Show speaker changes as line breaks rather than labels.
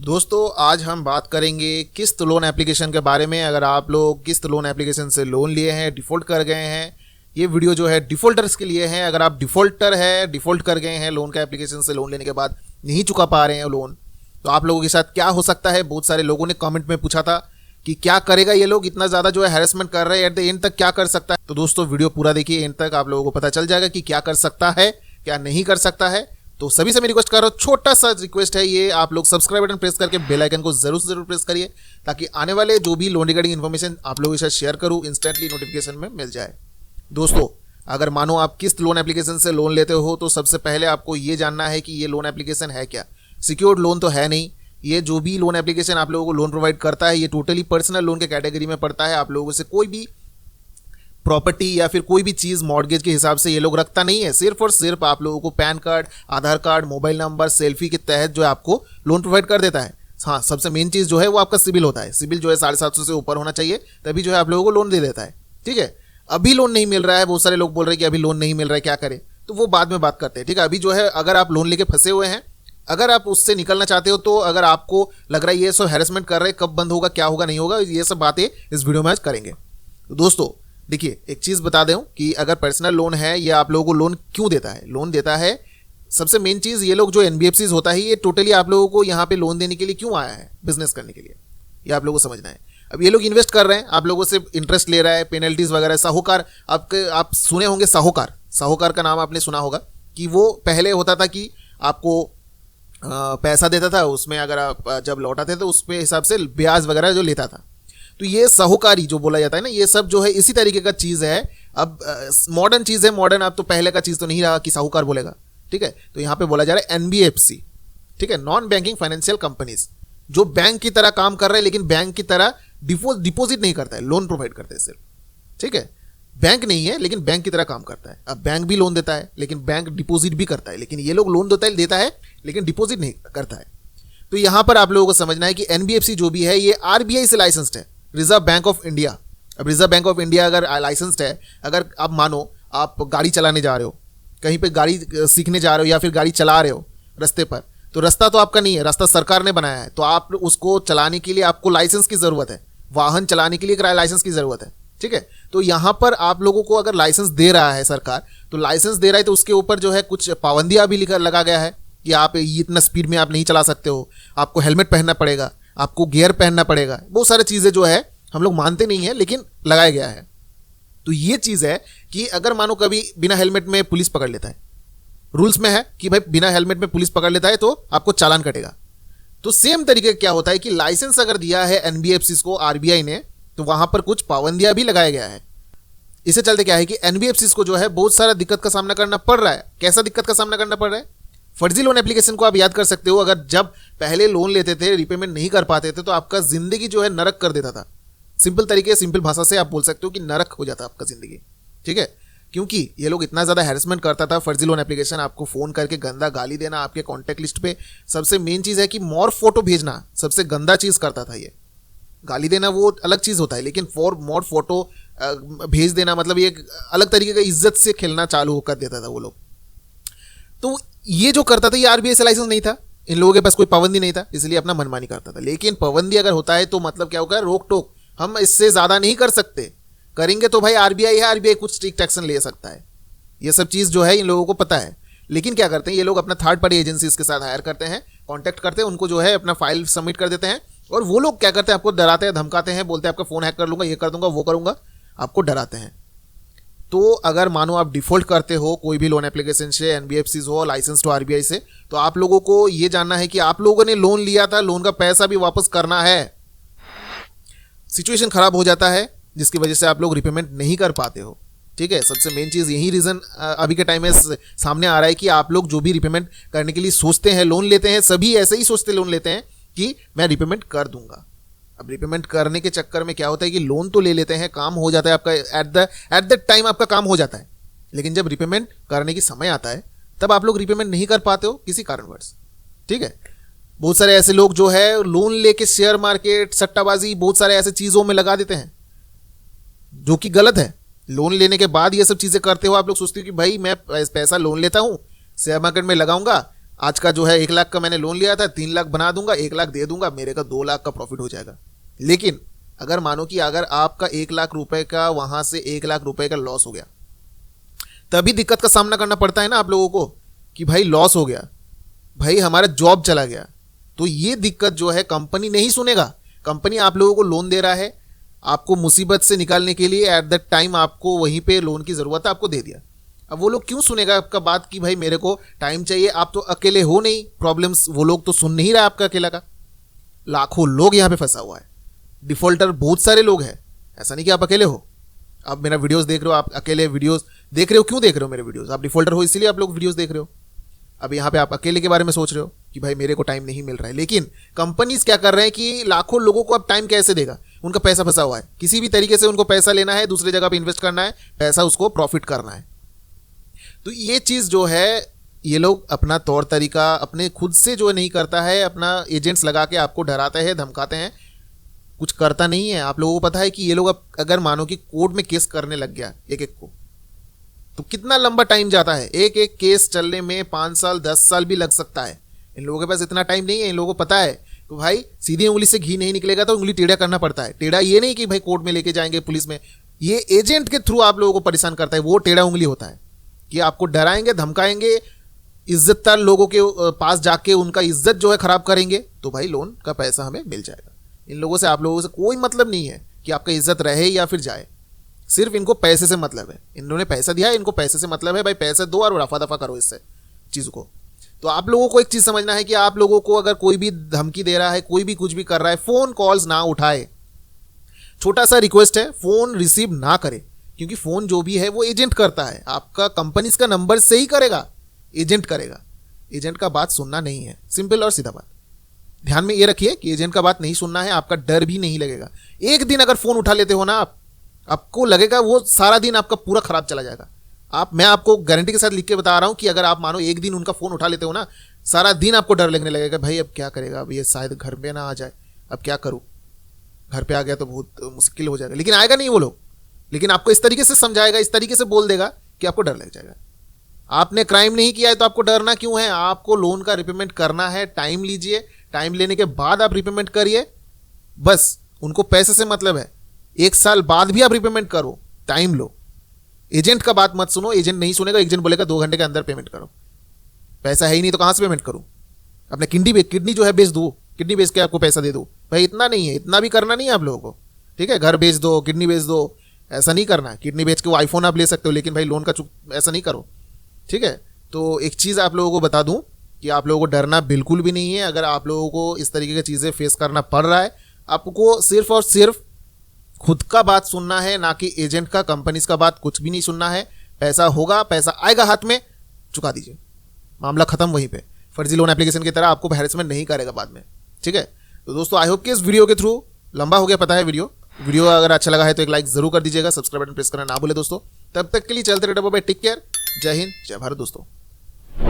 दोस्तों आज हम बात करेंगे किस्त लोन एप्लीकेशन के बारे में। अगर आप लोग किस्त लोन एप्लीकेशन से लोन लिए हैं, डिफ़ॉल्ट कर गए हैं, ये वीडियो जो है डिफ़ॉल्टर्स के लिए है। अगर आप डिफ़ॉल्टर है, डिफ़ॉल्ट कर गए हैं लोन का एप्लीकेशन से लोन लेने के बाद नहीं चुका पा रहे हैं लोन, तो आप लोगों के साथ क्या हो सकता है। बहुत सारे लोगों ने कमेंट में पूछा था कि क्या करेगा ये लोग, इतना ज़्यादा जो है हैरेसमेंट कर रहे हैं, एट द एंड तक क्या कर सकता है। तो दोस्तों वीडियो पूरा देखिए, एंड तक आप लोगों को पता चल जाएगा कि क्या कर सकता है, क्या नहीं कर सकता है। तो सभी से मैं रिक्वेस्ट कर रहा हूँ, छोटा सा रिक्वेस्ट है ये, आप लोग सब्सक्राइब बटन प्रेस करके बेल आइकन को जरूर प्रेस करिए, ताकि आने वाले जो भी लोन रिगार्डिंग इन्फॉर्मेशन आप लोगों के साथ शेयर करूँ इंस्टेंटली नोटिफिकेशन में मिल जाए। दोस्तों अगर मानो आप किस्त लोन एप्लीकेशन से लोन लेते हो तो सबसे पहले आपको ये जानना है कि ये लोन एप्लीकेशन है क्या। सिक्योर्ड लोन तो है नहीं। ये जो भी लोन एप्लीकेशन आप लोगों को लोन प्रोवाइड करता है ये टोटली पर्सनल लोन के कैटेगरी में पड़ता है। आप लोगों से कोई भी प्रॉपर्टी या फिर कोई भी चीज़ मॉर्गेज के हिसाब से ये लोग रखता नहीं है। सिर्फ और सिर्फ आप लोगों को पैन कार्ड, आधार कार्ड, मोबाइल नंबर, सेल्फी के तहत जो है आपको लोन प्रोवाइड कर देता है। हाँ, सबसे मेन चीज़ जो है वो आपका सिबिल होता है। सिबिल जो है 750 से ऊपर होना चाहिए, तभी जो है आप लोगों को लोन दे देता है। ठीक है, अभी लोन नहीं मिल रहा है, बहुत सारे लोग बोल रहे हैं कि अभी लोन नहीं मिल रहा है, क्या करें, तो वो बाद में बात करते हैं। ठीक है, अभी जो है अगर आप लोन लेके फंसे हुए हैं, अगर आप उससे निकलना चाहते हो, तो अगर आपको लग रहा है ये सब हैरेसमेंट कर रहे हैं, कब बंद होगा, क्या होगा, नहीं होगा, ये सब बातें इस वीडियो में आज करेंगे। तो दोस्तों देखिए, एक चीज़ बता दूं कि अगर पर्सनल लोन है, ये आप लोगों को लोन क्यों देता है। लोन देता है, सबसे मेन चीज़ ये लोग जो एनबीएफसी होता है, ये टोटली आप लोगों को यहाँ पे लोन देने के लिए क्यों आया है, बिजनेस करने के लिए, ये आप लोगों को समझना है। अब ये लोग इन्वेस्ट कर रहे हैं, आप लोगों से इंटरेस्ट ले रहा है, पेनल्टीज वगैरह। साहूकार, आप सुने होंगे साहूकार का नाम आपने सुना होगा कि वो पहले होता था कि आपको पैसा देता था, उसमें अगर आप जब लौटाते तो उस पे हिसाब से ब्याज वगैरह जो लेता था। तो ये साहूकारी जो बोला जाता है ना, ये सब जो है इसी तरीके का चीज़ है। अब मॉडर्न चीज़ है, मॉडर्न। अब तो पहले का चीज़ तो नहीं रहा कि साहूकार बोलेगा। ठीक है, तो यहाँ पे बोला जा रहा है एनबीएफसी। ठीक है, नॉन बैंकिंग फाइनेंशियल कंपनीज, जो बैंक की तरह काम कर रहे हैं लेकिन बैंक की तरह डिपॉजिट नहीं करता है, लोन प्रोवाइड करते हैं सिर्फ। ठीक है, बैंक नहीं है लेकिन बैंक की तरह काम करता है। अब बैंक भी लोन देता है लेकिन बैंक डिपॉजिट भी करता है, लेकिन ये लोग लोन देता है लेकिन डिपॉजिट नहीं करता है। तो यहाँ पर आप लोगों को समझना है कि एनबीएफसी जो भी है ये आरबीआई से लाइसेंस्ड है, रिजर्व बैंक ऑफ इंडिया। अब रिजर्व बैंक ऑफ इंडिया अगर लाइसेंस्ड है, अगर आप मानो आप गाड़ी चलाने जा रहे हो, कहीं पे गाड़ी सीखने जा रहे हो या फिर गाड़ी चला रहे हो रास्ते पर, तो रास्ता तो आपका नहीं है, रास्ता सरकार ने बनाया है, तो आप उसको चलाने के लिए आपको लाइसेंस की ज़रूरत है। वाहन चलाने के लिए लाइसेंस की ज़रूरत है। ठीक है, तो यहाँ पर आप लोगों को अगर लाइसेंस दे रहा है सरकार, तो लाइसेंस दे रहा है तो उसके ऊपर जो है कुछ पाबंदियाँ भी लगा गया है कि आप इतना स्पीड में आप नहीं चला सकते हो, आपको हेलमेट पहनना पड़ेगा, आपको गियर पहनना पड़ेगा। बहुत सारी चीज़ें जो है हम लोग मानते नहीं है लेकिन लगाया गया है। तो ये चीज़ है कि अगर मानो कभी बिना हेलमेट में पुलिस पकड़ लेता है, रूल्स में है कि भाई बिना हेलमेट में पुलिस पकड़ लेता है तो आपको चालान कटेगा। तो सेम तरीके क्या होता है कि लाइसेंस अगर दिया है एनबीएफसी को आरबीआई ने, तो वहां पर कुछ पाबंदियां भी लगाया गया है। इससे चलते क्या है कि एनबीएफसी को जो है बहुत सारा दिक्कत का सामना करना पड़ रहा है। कैसा दिक्कत का सामना करना पड़ रहा है? फर्जी लोन एप्लीकेशन को आप याद कर सकते हो। अगर जब पहले लोन लेते थे, रिपेमेंट नहीं कर पाते थे, तो आपका जिंदगी जो है नरक कर देता था। सिंपल तरीके, सिंपल भाषा से आप बोल सकते हो कि नरक हो जाता आपका जिंदगी। ठीक है, क्योंकि ये लोग इतना ज़्यादा हैरेसमेंट करता था। फर्जी लोन एप्लीकेशन, आपको फ़ोन करके गंदा गाली देना, आपके कॉन्टैक्ट लिस्ट पे सबसे मेन चीज़ है कि मोर फोटो भेजना, सबसे गंदा चीज़ करता था ये। गाली देना वो अलग चीज़ होता है, लेकिन मोर फोटो भेज देना मतलब ये अलग तरीके का इज्जत से खेलना चालू कर देता था वो लोग। तो ये जो करता था, ये आरबीआई से लाइसेंस नहीं था, इन लोगों के पास कोई पाबंदी नहीं था, इसलिए अपना मनमानी करता था। लेकिन पाबंदी अगर होता है तो मतलब क्या होगा, रोक टोक, हम इससे ज़्यादा नहीं कर सकते, करेंगे तो भाई आरबीआई है, आरबीआई कुछ स्ट्रिक्ट एक्शन ले सकता है। ये सब चीज़ जो है इन लोगों को पता है। लेकिन क्या करते हैं ये लोग, अपना थर्ड पार्टी एजेंसीज के साथ हायर करते हैं, कॉन्टैक्ट करते हैं, उनको जो है अपना फाइल सबमिट कर देते हैं, और वो लोग क्या करते हैं, आपको डराते हैं, धमकाते हैं, बोलते हैं आपका फ़ोन हैक कर लूँगा, ये कर दूंगा, वो करूँगा, आपको डराते हैं। तो अगर मानो आप डिफ़ॉल्ट करते हो कोई भी लोन एप्लीकेशन से, एनबीएफसी हो, लाइसेंस टू आरबीआई से, तो आप लोगों को ये जानना है कि आप लोगों ने लोन लिया था, लोन का पैसा भी वापस करना है। सिचुएशन खराब हो जाता है जिसकी वजह से आप लोग रिपेमेंट नहीं कर पाते हो। ठीक है, सबसे मेन चीज़ यही रीज़न अभी के टाइम में सामने आ रहा है कि आप लोग जो भी रिपेमेंट करने के लिए सोचते हैं, लोन लेते हैं, सभी ऐसे ही सोचते लोन लेते हैं कि मैं रिपेमेंट कर दूंगा। अब रिपेमेंट करने के चक्कर में क्या होता है कि लोन तो ले लेते हैं, काम हो जाता है आपका, एट द टाइम आपका काम हो जाता है, लेकिन जब रिपेमेंट करने की समय आता है तब आप लोग रिपेमेंट नहीं कर पाते हो किसी कारणवश। ठीक है, बहुत सारे ऐसे लोग जो है लोन लेके शेयर मार्केट, सट्टाबाजी, बहुत सारे ऐसे चीज़ों में लगा देते हैं जो कि गलत है। लोन लेने के बाद ये सब चीज़ें करते हो, आप लोग सोचते हो कि भाई मैं पैसा लोन लेता हूँ, शेयर मार्केट में लगाऊंगा, आज का जो है 1 लाख का मैंने लोन लिया था, 3 लाख बना दूंगा, 1 लाख दे दूंगा, मेरे का 2 लाख का प्रॉफिट हो जाएगा। लेकिन अगर मानो कि अगर आपका 1 लाख रुपए का वहां से 1 लाख रुपए का लॉस हो गया, तभी दिक्कत का सामना करना पड़ता है ना आप लोगों को कि भाई लॉस हो गया, भाई हमारा जॉब चला गया। तो ये दिक्कत जो है कंपनी नहीं सुनेगा। कंपनी आप लोगों को लोन दे रहा है, आपको मुसीबत से निकालने के लिए, एट द टाइम आपको वहीं पे लोन की जरूरत है, आपको दे दिया। अब वो लोग क्यों सुनेगा आपका बात कि भाई मेरे को टाइम चाहिए, आप तो अकेले हो नहीं, प्रॉब्लम्स वो लोग तो सुन नहीं रहा आपका अकेला का। लाखों लोग यहाँ पे फंसा हुआ है, डिफॉल्टर बहुत सारे लोग हैं, ऐसा नहीं कि आप अकेले हो। आप मेरा वीडियोस देख रहे हो, आप अकेले वीडियोस देख रहे हो, क्यों देख रहे हो मेरे वीडियोस? आप डिफॉल्टर हो इसीलिए आप लोग वीडियोस देख रहे हो। अब यहाँ पे आप अकेले के बारे में सोच रहे हो कि भाई मेरे को टाइम नहीं मिल रहा है, लेकिन कंपनीज क्या कर रहे हैं कि लाखों लोगों को अब टाइम कैसे देगा? उनका पैसा फंसा हुआ है, किसी भी तरीके से उनको पैसा लेना है, दूसरी जगह पे इन्वेस्ट करना है, पैसा उसको प्रॉफिट करना है। तो ये चीज जो है ये लोग अपना तौर तरीका अपने खुद से जो नहीं करता है, अपना एजेंट्स लगा के आपको डराते हैं, धमकाते हैं, कुछ करता नहीं है। आप लोगों को पता है कि ये लोग अब अगर मानो कि कोर्ट में केस करने लग गया एक एक को, तो कितना लंबा टाइम जाता है। एक एक केस चलने में 5 साल 10 साल भी लग सकता है। इन लोगों के पास इतना टाइम नहीं है। इन लोगों को पता है तो भाई सीधी उंगली से घी नहीं निकलेगा, तो उंगली टेढ़ा करना पड़ता है। टेढ़ा ये नहीं कि भाई कोर्ट में लेके जाएंगे पुलिस में, ये एजेंट के थ्रू आप लोगों को परेशान करता है, वो टेढ़ा उंगली होता है कि आपको डराएंगे, धमकाएंगे, इज्जतदार लोगों के पास जाके उनका इज्जत जो है खराब करेंगे, तो भाई लोन का पैसा हमें मिल जाएगा। इन लोगों से आप लोगों से कोई मतलब नहीं है कि आपका इज्जत रहे या फिर जाए, सिर्फ इनको पैसे से मतलब है। इन्होंने पैसा दिया है, इनको पैसे से मतलब है, भाई पैसे दो और रफा दफा करो इससे चीज़ को। तो आप लोगों को एक चीज़ समझना है कि आप लोगों को अगर कोई भी धमकी दे रहा है, कोई भी कुछ भी कर रहा है, फ़ोन कॉल्स ना उठाए। छोटा सा रिक्वेस्ट है, फ़ोन रिसीव ना करे, क्योंकि फ़ोन जो भी है वो एजेंट करता है, आपका कंपनीज का नंबर से ही करेगा, एजेंट करेगा। एजेंट का बात सुनना नहीं है, सिंपल और सीधा बात। ध्यान में ये रखिए कि एजेंट का बात नहीं सुनना है, आपका डर भी नहीं लगेगा। एक दिन अगर फ़ोन उठा लेते हो ना आपको लगेगा वो सारा दिन आपका पूरा खराब चला जाएगा। मैं आपको गारंटी के साथ लिख के बता रहा हूं कि अगर आप मानो एक दिन उनका फ़ोन उठा लेते हो ना, सारा दिन आपको डर लगने लगेगा, भाई अब क्या करेगा, अब ये शायद घर पे ना आ जाए, अब क्या करूं, घर पे आ गया तो बहुत मुश्किल हो जाएगा। लेकिन आएगा नहीं वो लोग, लेकिन आपको इस तरीके से समझाएगा, इस तरीके से बोल देगा कि आपको डर लग जाएगा। आपने क्राइम नहीं किया है तो आपको डरना क्यों है? आपको लोन का रिपेमेंट करना है, टाइम लीजिए, टाइम लेने के बाद आप रिपेमेंट करिए, बस। उनको पैसे से मतलब है, 1 साल बाद भी आप रिपेमेंट करो, टाइम लो। एजेंट का बात मत सुनो, एजेंट नहीं सुनेगा, एजेंट बोलेगा 2 घंटे के अंदर पेमेंट करो। पैसा है ही नहीं तो कहां से पेमेंट करूं? अपने किडनी जो है बेच दो, किडनी बेच के आपको पैसा दे दो। भाई इतना नहीं है, इतना भी करना नहीं है आप लोगों को, ठीक है? घर बेच दो, किडनी बेच दो, ऐसा नहीं करना है। किडनी बेच के वो आईफोन आप ले सकते हो, लेकिन भाई लोन का ऐसा नहीं करो, ठीक है? तो एक चीज़ आप लोगों को बता दूं कि आप लोगों को डरना बिल्कुल भी नहीं है। अगर आप लोगों को इस तरीके की चीज़ें फेस करना पड़ रहा है, आपको सिर्फ और सिर्फ खुद का बात सुनना है, ना कि एजेंट का, कंपनीज का बात कुछ भी नहीं सुनना है। पैसा होगा, पैसा आएगा हाथ में, चुका दीजिए, मामला खत्म वहीं पे। फर्जी लोन एप्लीकेशन की तरह आपको हैरेसमेंट नहीं करेगा बाद में, ठीक है? तो दोस्तों आई होप कि इस वीडियो के थ्रू, लंबा हो गया पता है वीडियो अगर अच्छा लगा है तो एक लाइक जरूर कर दीजिएगा, सब्सक्राइब बटन प्रेस करना ना भूले दोस्तों। तब तक के लिए चलते रहो, बाय, टेक केयर, जय हिंद, जय भारत दोस्तों।